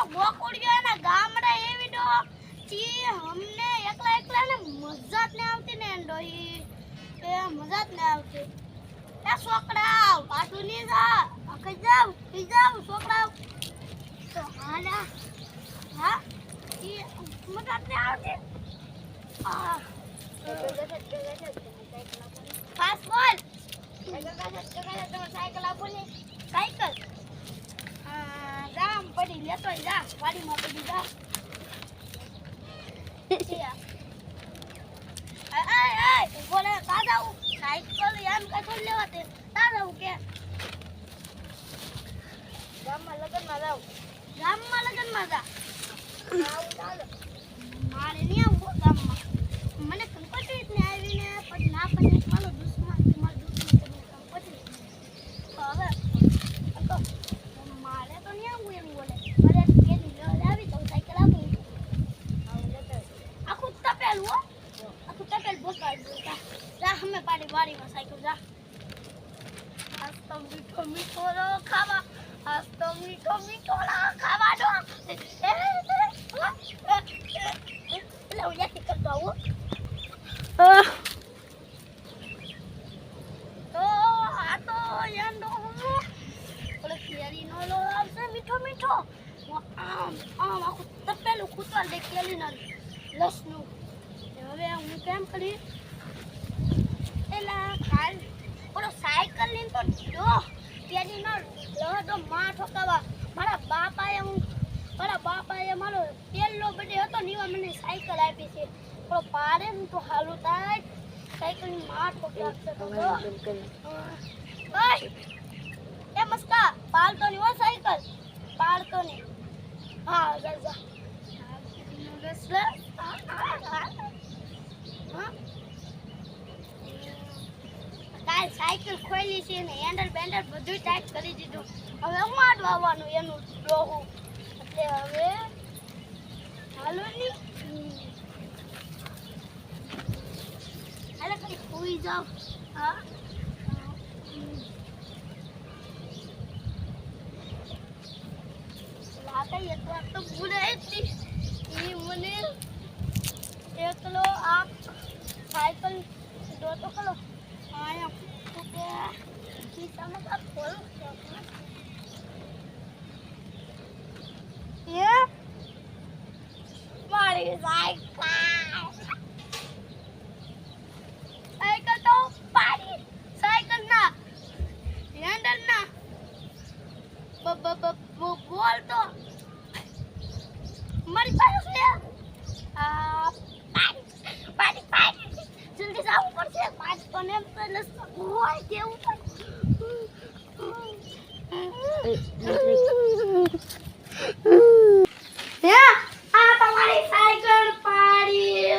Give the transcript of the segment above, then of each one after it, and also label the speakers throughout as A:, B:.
A: ગોકુડિયો ના ગામડા એવી ડો જી અમને એકલા એકલા ને મજા જ ન આવતી ને ડોહી એ મજા જ ન આવતી એ છોકરા પાછું ની જા અકઈ જાવ છોકરા તો હાલા હા ઈ મજા જ ન આવતી આ પાસ બોલ સાયકલ આપો ને સાયકલ ગામ પડી લેતો જા વાડીમાં પડી જા બોલે દાદા સાયકલ એમ કઈ લેવા તે દાદા કે ગામમાં લગનમાં જાવ મારે નહીં આવું ગામમાં મને કંકોત્રી જ ને આવીને પછી ના પણ મારો દુશ્મન મારો દુશ્મન કંકોત્રી હવે મારે તો નહીં આવું એમ બોલે મારે કેની લડ આવી તો સાયકલ આપું આખું તપેલ બોકાડ બોલતા જા હમે પાડી વાડીમાં સાયકલ જા આજ તો મીઠો મીઠો ખાવા ખાવાનો લો યાકી કરતો આવું તો આ તો યાંડો ઓલે કેરી નો લો આવશે મીઠો આમ આખું તપેલું ખૂટવા દે કેરી ના લસનું હવે હું કેમ કરી એલા કાલ ઓલો સાયકલ લઈને તો જો કેરી નો લહડો માં ઠોકાવા મારા બાપાએ મારો પહેલો બર્થડે હતો નીવા મને સાયકલ આપી છે તો પારે ને તો હાલું થાય સાયકલ ની માં ઠોકી આપશે તો ઓય એ મસ્કા પાલતો ની હો સાયકલ પાડતો ની હા જા કાલ સાયકલ ખોલી છે ને હેન્ડલ બેન્ડલ બધું ટાઈટ કરી દીધું હવે અમાર વાવવાનું એનું ડોહું એટલે હવે હાલો ની હાલે કઈ ખોઈ જાવ હા લાગે એક વાર તો ભૂલાઈ હતી ઈ મને એકલો આ સાયકલ દોતો કલો આયા કે ખીચામાં કા ખોલું ये मारी साइकिल तो पारी साइकिल ना हैंडल ना बोल तो मारी पास ले पारी जल्दी जाओ ऊपर से पाँच कोने पे हुआ के ऊपर આ તમારી સાયકલ પાડી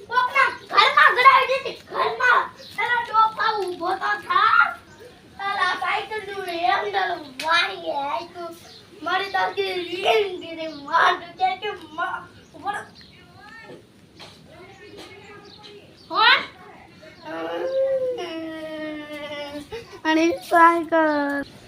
A: કોકના ઘરમાં ગડાવી દીધી ઘરમાં તારા ટોપા ઊભો તો થા તારા સાયકલ નું હેન્ડલ વાળી આઈ તું મારી તો કે લીન દીધી માર કે ઉપર કોણ અને સાયકલ